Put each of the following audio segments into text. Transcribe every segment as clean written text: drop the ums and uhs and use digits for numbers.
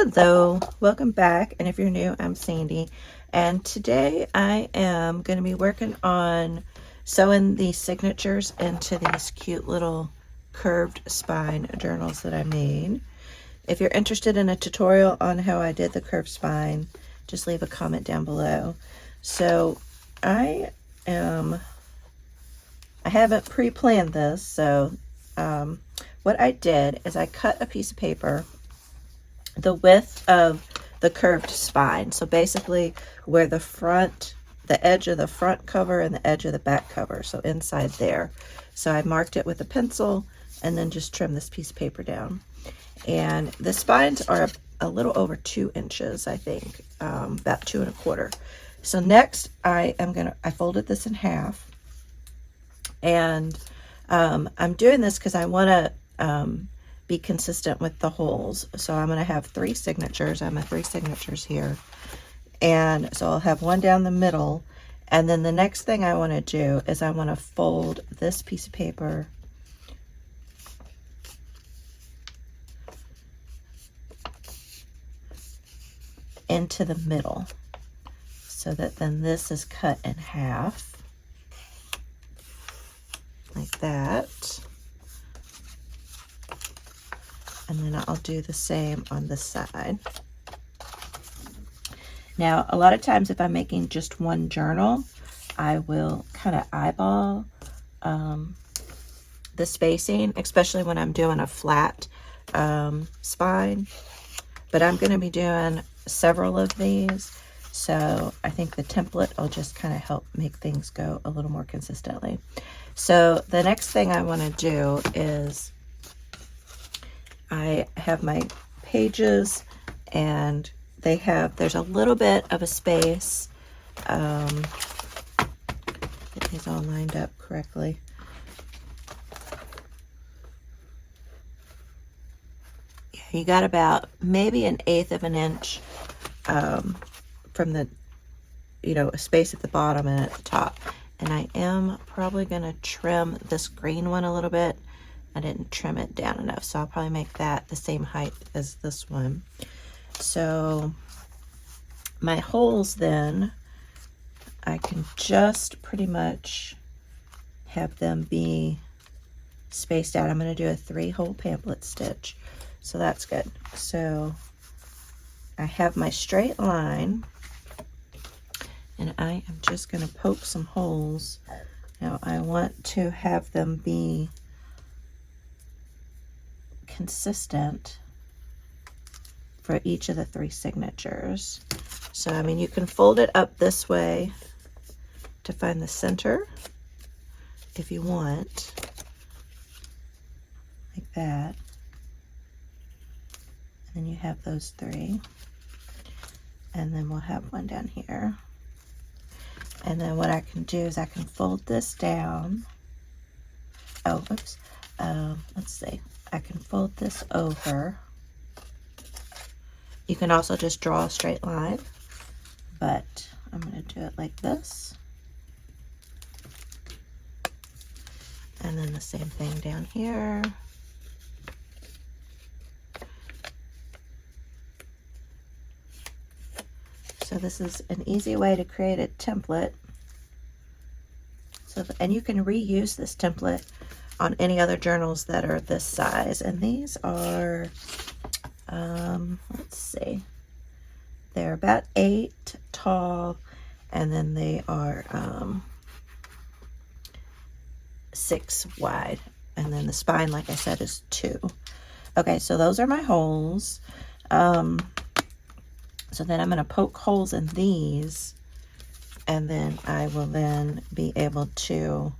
Hello, welcome back. And if you're new, I'm Sandy. And today I am going to be working on sewing these signatures into these cute little curved spine journals that I made. If you're interested in a tutorial on how I did the curved spine, just leave a comment down below. So I haven't pre-planned this, so what I did is I cut a piece of paper the width of the curved spine. So basically where the edge of the front cover and the edge of the back cover, so inside there. So I marked it with a pencil and then just trimmed this piece of paper down. And the spines are a little over 2 inches, I think, about 2 1/4. So next I folded this in half, and I'm doing this because I want to be consistent with the holes. So I'm going to have 3 signatures. I have my 3 signatures here. And so I'll have one down the middle. And then the next thing I want to do is I want to fold this piece of paper into the middle, so that then this is cut in half like that. And then I'll do the same on this side. Now, a lot of times if I'm making just one journal, I will kind of eyeball the spacing, especially when I'm doing a flat spine. But I'm going to be doing several of these, so I think the template will just kind of help make things go a little more consistently. So the next thing I want to do is I have my pages, and there's a little bit of a space. Get these all lined up correctly. Yeah, you got about maybe 1/8 of an inch from the, a space at the bottom and at the top. And I am probably going to trim this green one a little bit. I didn't trim it down enough, so I'll probably make that the same height as this one. So my holes then, I can just pretty much have them be spaced out. I'm going to do a 3-hole pamphlet stitch, so that's good. So I have my straight line, and I am just going to poke some holes. Now I want to have them be consistent for each of the 3 signatures. So I mean, you can fold it up this way to find the center if you want, like that. And then you have those 3, and then we'll have one down here. And then what I can do is I can fold this down. Oh, oops. Let's see. I can fold this over. You can also just draw a straight line, but I'm going to do it like this. And then the same thing down here. So this is an easy way to create a template. And you can reuse this template on any other journals that are this size. And these are, let's see, they're about 8 tall, and then they are 6 wide. And then the spine, like I said, is 2. Okay, so those are my holes. So then I'm going to poke holes in these, and then I will then be able to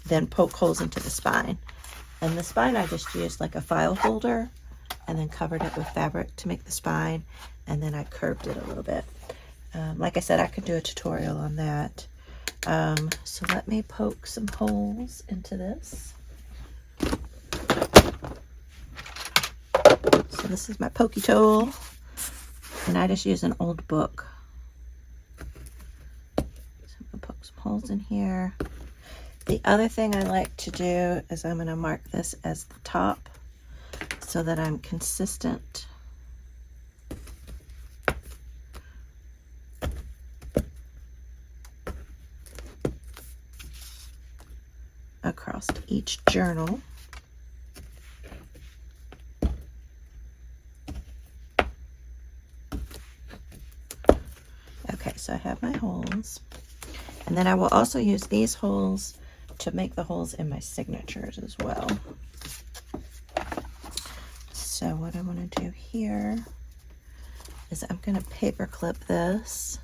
then poke holes into the spine. And the spine I just used like a file holder, and then covered it with fabric to make the spine, and then I curved it a little bit. Like I said, I could do a tutorial on that. So let me poke some holes into this. So this is my pokey tool, and I just use an old book. So I'm gonna poke some holes in here. The other thing I like to do is I'm going to mark this as the top. so that I'm consistent. Across each journal. Okay, so I have my holes. And then I will also use these holes to make the holes in my signatures as well. So what I want to do here is I'm going to paper clip this.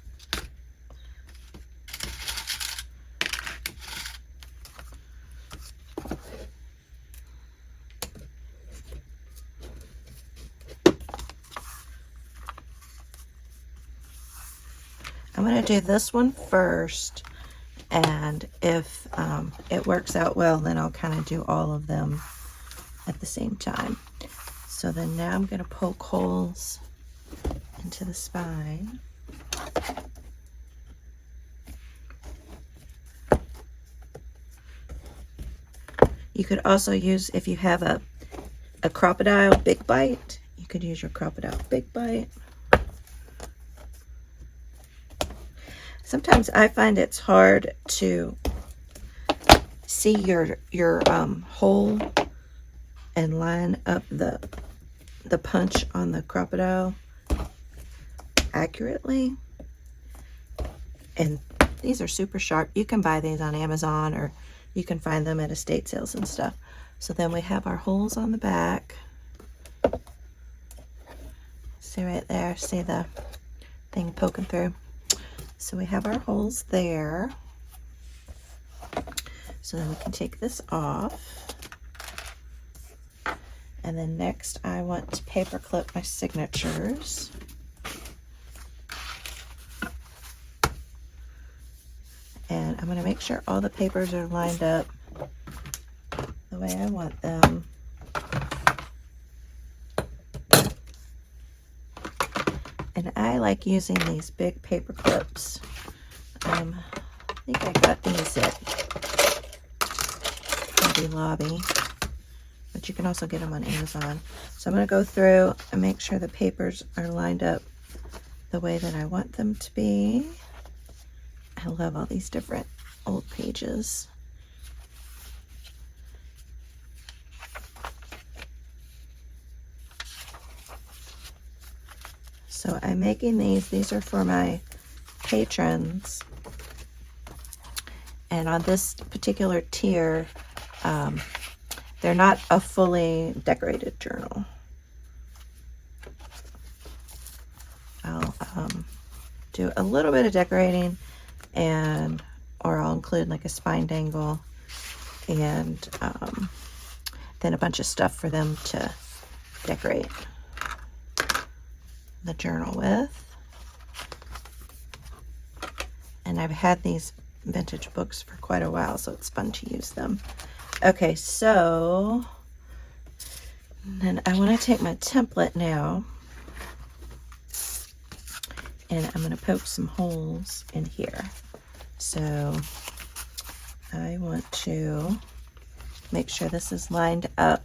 I'm going to do this one first, and if it works out well, then I'll kind of do all of them at the same time. So then now I'm going to poke holes into the spine. You could also use, if you have a crocodile big bite, you could use your crocodile big bite. Sometimes I find it's hard to see your hole and line up the punch on the crocodile accurately. And these are super sharp. You can buy these on Amazon, or you can find them at estate sales and stuff. So then we have our holes on the back. See right there, see the thing poking through? So we have our holes there. So then we can take this off. And then next I want to paper clip my signatures. And I'm going to make sure all the papers are lined up the way I want them. And I like using these big paper clips. I think I got these at Hobby Lobby, but you can also get them on Amazon. So I'm going to go through and make sure the papers are lined up the way that I want them to be. I love all these different old pages. So I'm making these are for my patrons. And on this particular tier, they're not a fully decorated journal. I'll do a little bit of decorating, or I'll include like a spine dangle and then a bunch of stuff for them to decorate the journal with. And I've had these vintage books for quite a while, so it's fun to use them. Okay, so then I want to take my template now, and I'm going to poke some holes in here. So I want to make sure this is lined up,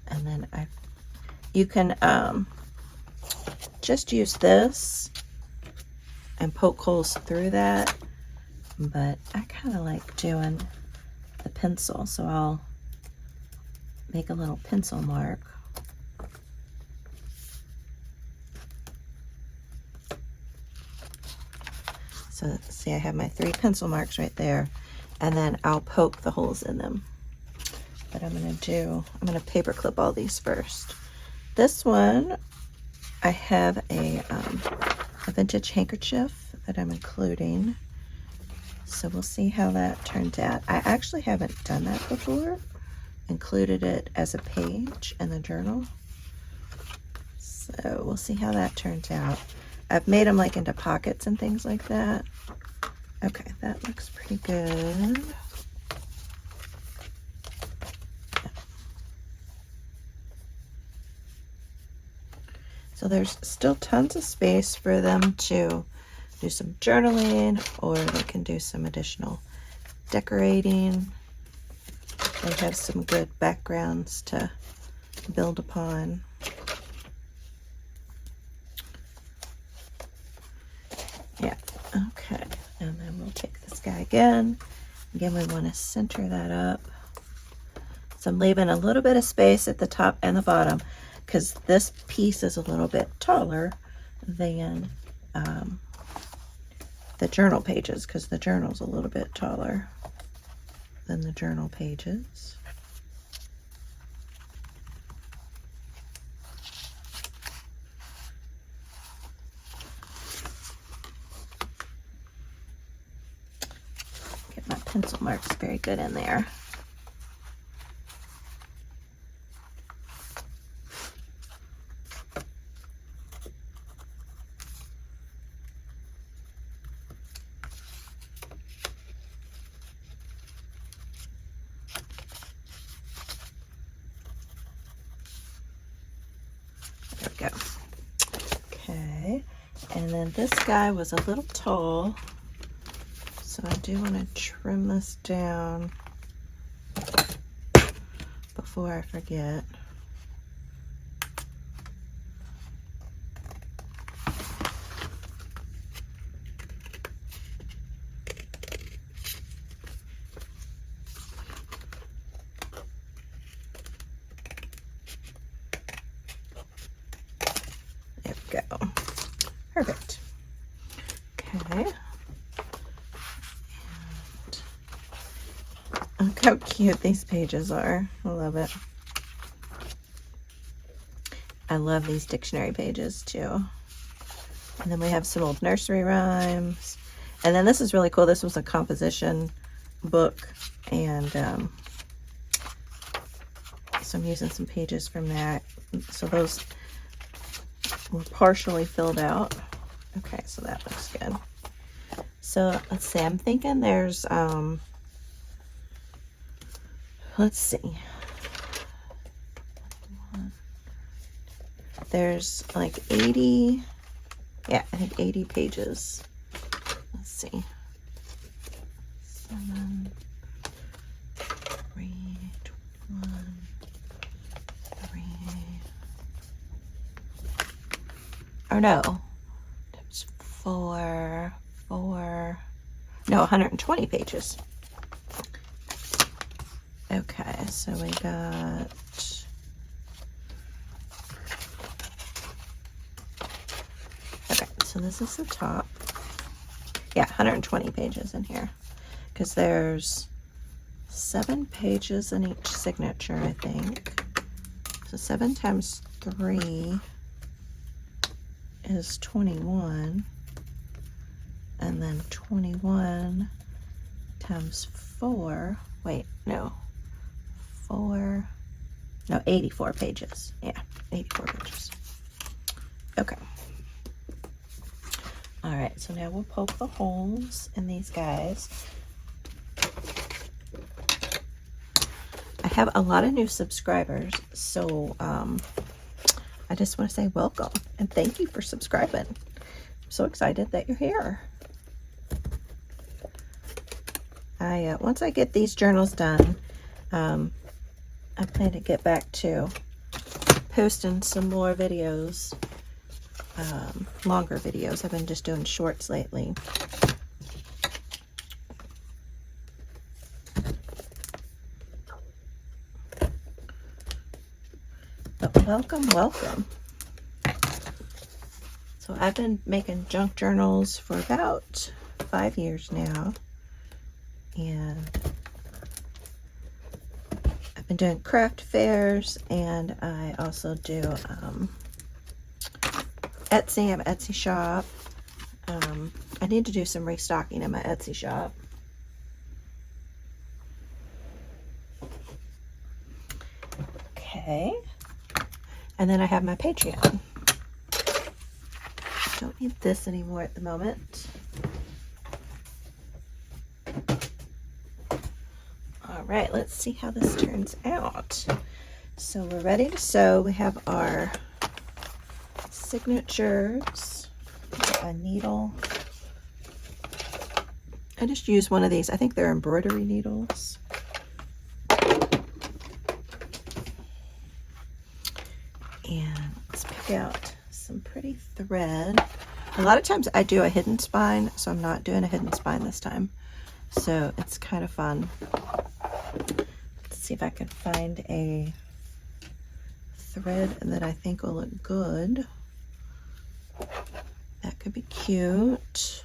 and then you can just use this and poke holes through that, but I kind of like doing the pencil, so I'll make a little pencil mark. So see, I have my 3 pencil marks right there, and then I'll poke the holes in them. But I'm gonna paper clip all these first. This one, I have a vintage handkerchief that I'm including. So we'll see how that turns out. I actually haven't done that before. Included it as a page in the journal. So we'll see how that turns out. I've made them like into pockets and things like that. Okay, that looks pretty good. So there's still tons of space for them to do some journaling, or they can do some additional decorating. They have some good backgrounds to build upon. Yeah, okay. And then we'll take this guy again. Again, we want to center that up. So I'm leaving a little bit of space at the top and the bottom because this piece is a little bit taller than the journal pages, because the journal's a little bit taller than the journal pages. Get my pencil marks very good in there. Go. Okay, and then this guy was a little tall, so I do want to trim this down before I forget. There we go. Perfect. Okay. And look how cute these pages are. I love it. I love these dictionary pages too. And then we have some old nursery rhymes. And then this is really cool. This was a composition book. And so I'm using some pages from that. So those were partially filled out. Okay, so that looks good. So let's see, I'm thinking there's let's see, there's like 80, yeah, I think 80 pages. Let's see, 7, 3, 1, 3. Or no, that's 4, no, 120 pages. Okay, so we got, okay, so this is the top. Yeah, 120 pages in here, because there's 7 pages in each signature, I think. So 7 times 3 is 21, and then 21 times 4, wait, no, 4, no, 84 pages. Yeah, 84 pages. Okay. All right, so now we'll poke the holes in these guys. I have a lot of new subscribers, so I just want to say welcome and thank you for subscribing. I'm so excited that you're here. Once I get these journals done, I plan to get back to posting some more videos, longer videos. I've been just doing shorts lately. But welcome. So I've been making junk journals for about 5 years now. And I've been doing craft fairs, and I also do Etsy. I have an Etsy shop. I need to do some restocking in my Etsy shop. Okay. And then I have my Patreon. Don't need this anymore at the moment. All right, let's see how this turns out. So we're ready to sew. We have our signatures, a needle. I just use one of these. I think they're embroidery needles. And let's pick out some pretty thread. A lot of times I do a hidden spine, so I'm not doing a hidden spine this time. So it's kind of fun. Let's see if I can find a thread that I think will look good. That could be cute.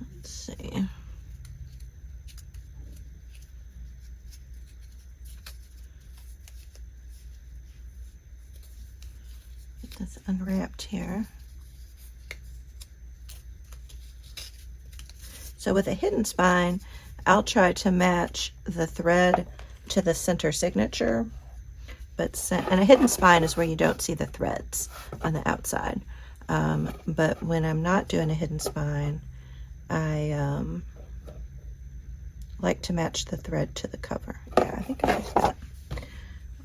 Let's see. Get this unwrapped here. So with a hidden spine, I'll try to match the thread to the center signature. And a hidden spine is where you don't see the threads on the outside. But when I'm not doing a hidden spine, I like to match the thread to the cover. Yeah, I think I like that.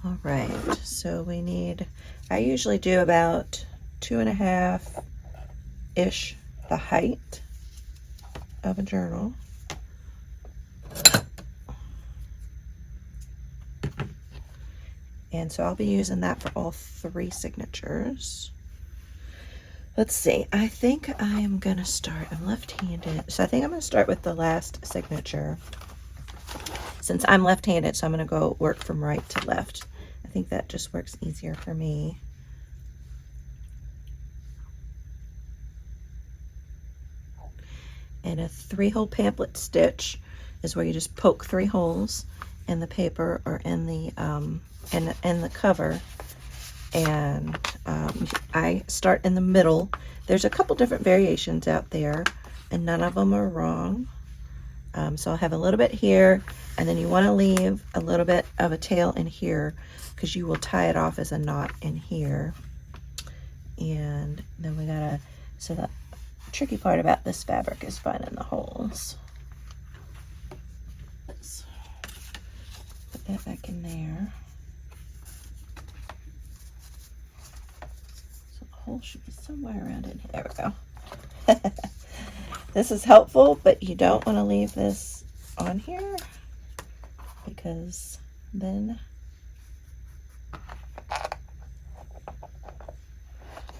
All right, so we need, I usually do about 2.5-ish the height of a journal. And so I'll be using that for all 3 signatures. Let's see, I think I am gonna start, I'm left-handed, so I think I'm gonna start with the last signature. Since I'm left-handed, so I'm gonna go work from right to left. I think that just works easier for me. And a 3-hole pamphlet stitch is where you just poke 3 holes in the paper or in the cover, and I start in the middle. There's a couple different variations out there, and none of them are wrong. So I'll have a little bit here, and then you want to leave a little bit of a tail in here because you will tie it off as a knot in here. And then we gotta, so the tricky part about this fabric is finding the holes. Let's put that back in there. So the hole should be somewhere around in here. There we go. This is helpful, but you don't want to leave this on here because then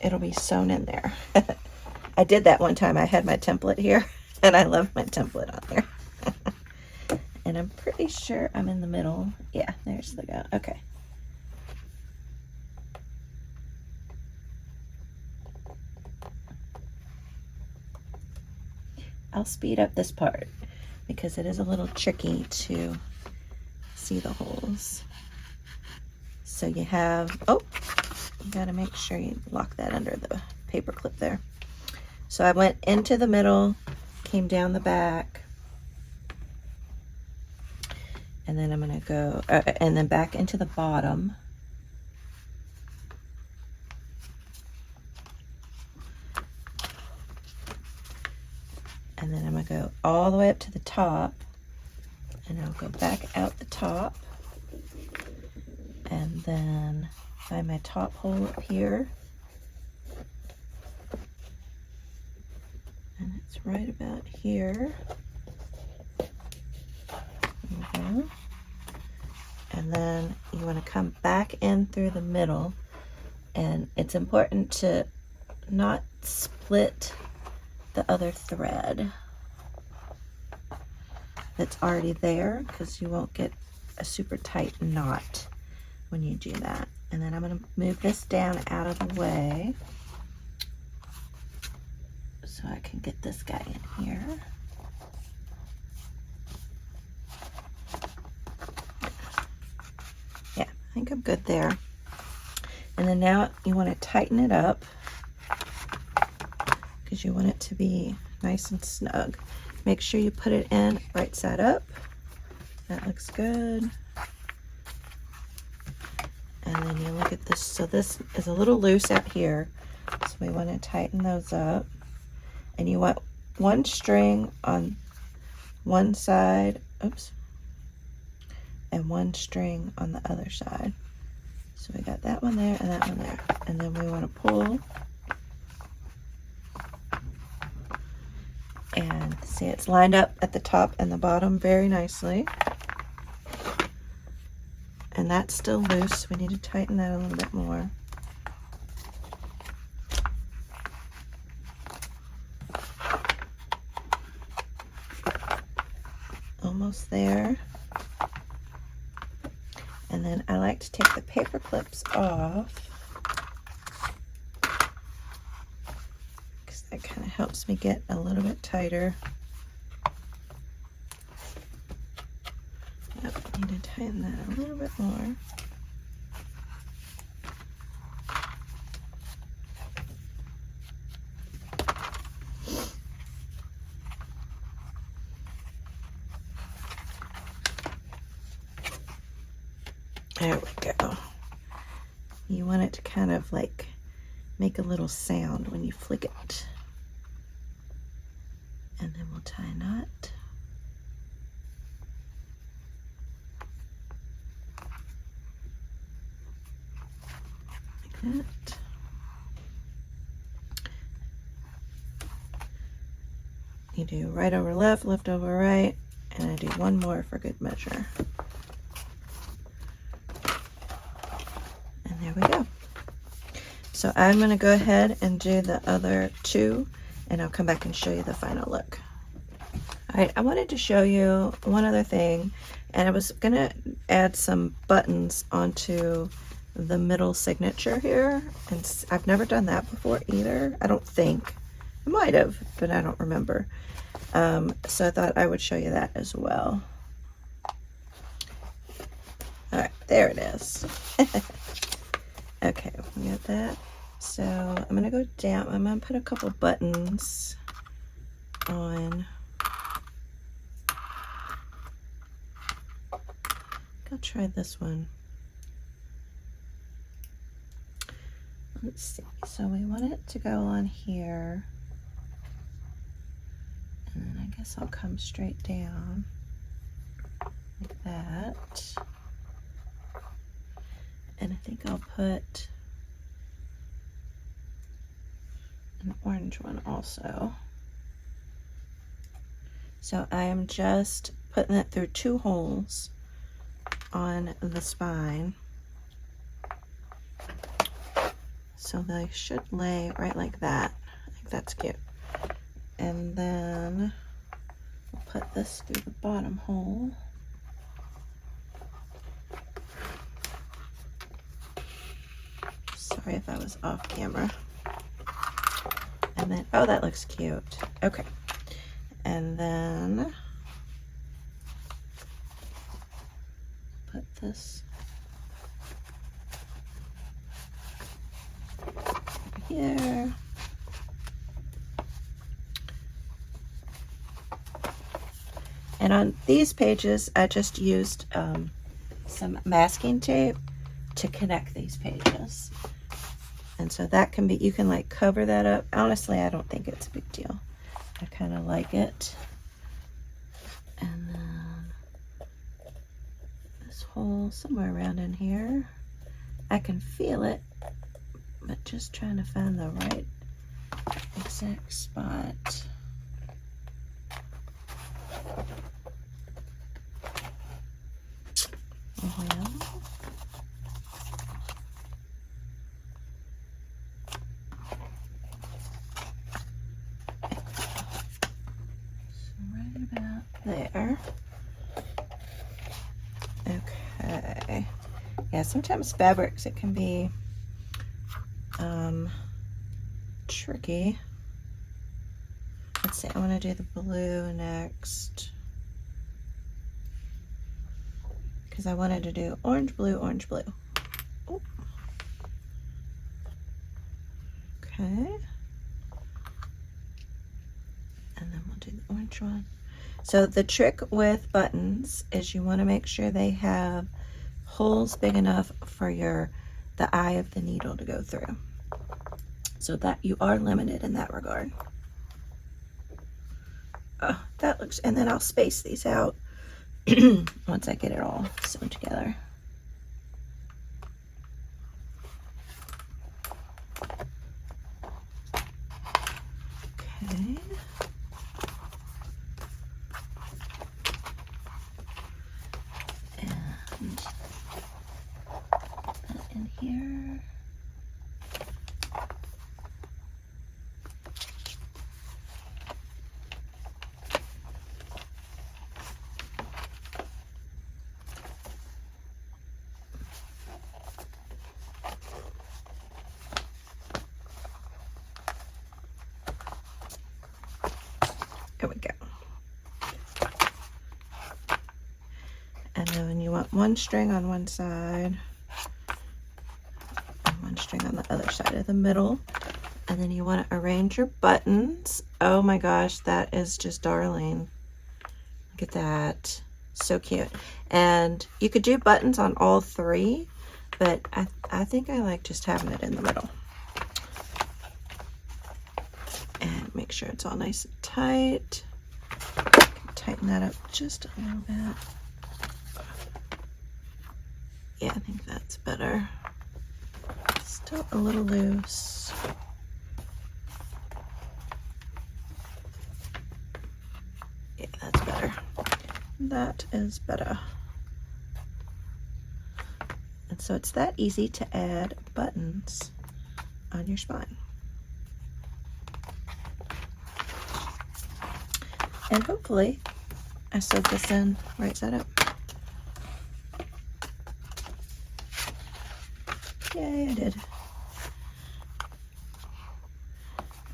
it'll be sewn in there. I did that one time. I had my template here, and I love my template on there. And I'm pretty sure I'm in the middle. Yeah, there's the go. Okay. I'll speed up this part because it is a little tricky to see the holes. So you have, oh, you gotta make sure you lock that under the paper clip there. So I went into the middle, came down the back, and then I'm gonna go, and then back into the bottom. And then I'm gonna go all the way up to the top, and I'll go back out the top, and then find my top hole up here. And it's right about here. There we go. And then you want to come back in through the middle, and it's important to not split the other thread that's already there, because you won't get a super tight knot when you do that. And then I'm going to move this down out of the way so I can get this guy in here. Yeah, I think I'm good there. And then now you want to tighten it up because you want it to be nice and snug. Make sure you put it in right side up. That looks good. And then you look at this. So this is a little loose out here, so we want to tighten those up. And you want one string on one side, oops, and one string on the other side. So we got that one there and that one there. And then we want to pull See, it's lined up at the top and the bottom very nicely. And that's still loose. We need to tighten that a little bit more. Almost there. And then I like to take the paper clips off because that kind of helps me get a little bit tighter. Yep, I need to tighten that a little bit more. There we go. You want it to kind of like make a little sound when you flick it. And then we'll tie a knot. Like that. You do right over left, left over right, and I do one more for good measure. There we go. So I'm going to go ahead and do the other two, and I'll come back and show you the final look. All right, I wanted to show you one other thing, and I was going to add some buttons onto the middle signature here, and I've never done that before either. I don't think. I might have, but I don't remember. So I thought I would show you that as well. All right, there it is. Okay, we got that. So I'm gonna go down. I'm gonna put a couple buttons on. I'll try this one. Let's see. So we want it to go on here. And then I guess I'll come straight down like that. And I think I'll put an orange one also. So I am just putting it through 2 holes on the spine. So they should lay right like that. I think that's cute. And then we'll put this through the bottom hole. Sorry if I was off camera. And then, oh, that looks cute. Okay. And then put this over here. And on these pages, I just used some masking tape to connect these pages. And so that can be, you can like cover that up. Honestly, I don't think it's a big deal. I kind of like it. And then this hole somewhere around in here. I can feel it, but just trying to find the right exact spot. There. Okay. Yeah, sometimes fabrics, it can be tricky. Let's see, I want to do the blue next. Because I wanted to do orange, blue, orange, blue. Ooh. Okay. And then we'll do the orange one. So the trick with buttons is you want to make sure they have holes big enough for the eye of the needle to go through, so that you are limited in that regard. Oh, that looks, and then I'll space these out once I get it all sewn together. Okay. want one string on one side and one string on the other side of the middle. And then you want to arrange your buttons. Oh my gosh, that is just darling. Look at that. So cute. And you could do buttons on all three, but I think I like just having it in the middle. And make sure it's all nice and tight. Tighten that up just a little bit. Yeah, I think that's better. Still a little loose. Yeah, that's better. That is better. And so it's that easy to add buttons on your spine. And hopefully I sewed this in right side up. Yay, I did.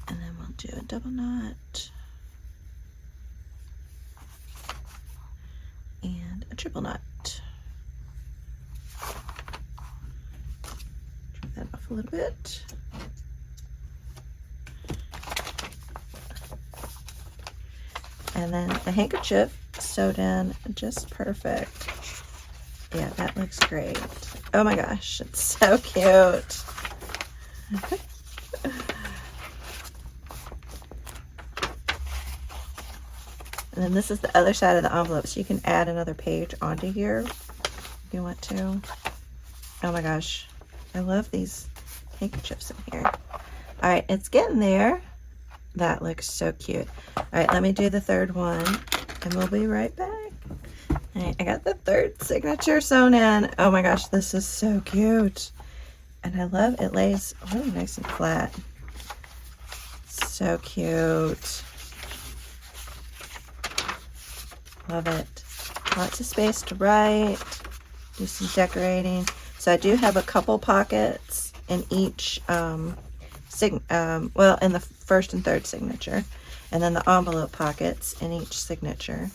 And then we'll do a double knot and a triple knot. Trim that off a little bit. And then the handkerchief sewed in just perfect. Yeah, that looks great. Oh my gosh, it's so cute. And then this is the other side of the envelope, so you can add another page onto here if you want to. Oh my gosh, I love these handkerchiefs in here. All right, it's getting there. That looks so cute. All right, let me do the third one, and we'll be right back. All right, I got the third signature sewn in. Oh my gosh, this is so cute. And I love it lays really nice and flat. So cute. Love it. Lots of space to write, do some decorating. So I do have a couple pockets in each, well, in the first and third signature, and then the envelope pockets in each signature.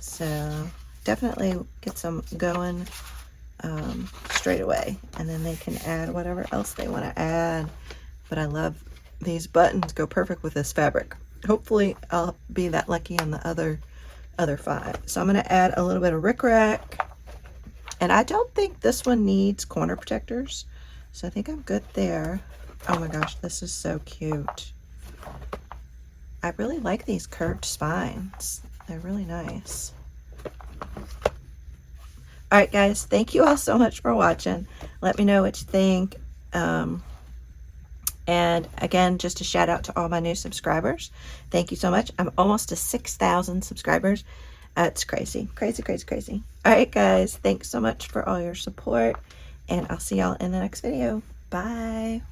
So definitely get some going straight away, and then they can add whatever else they want to add. But I love these buttons, go perfect with this fabric. Hopefully I'll be that lucky on the other 5. So I'm going to add a little bit of rickrack, and I don't think this one needs corner protectors, so I think I'm good there. Oh my gosh, this is so cute. I really like these curved spines. They're really nice. All right, guys, thank you all so much for watching. Let me know what you think. And again, just a shout out to all my new subscribers. Thank you so much. I'm almost to 6,000 subscribers. It's crazy, crazy, crazy, crazy. All right, guys, thanks so much for all your support, and I'll see y'all in the next video. Bye.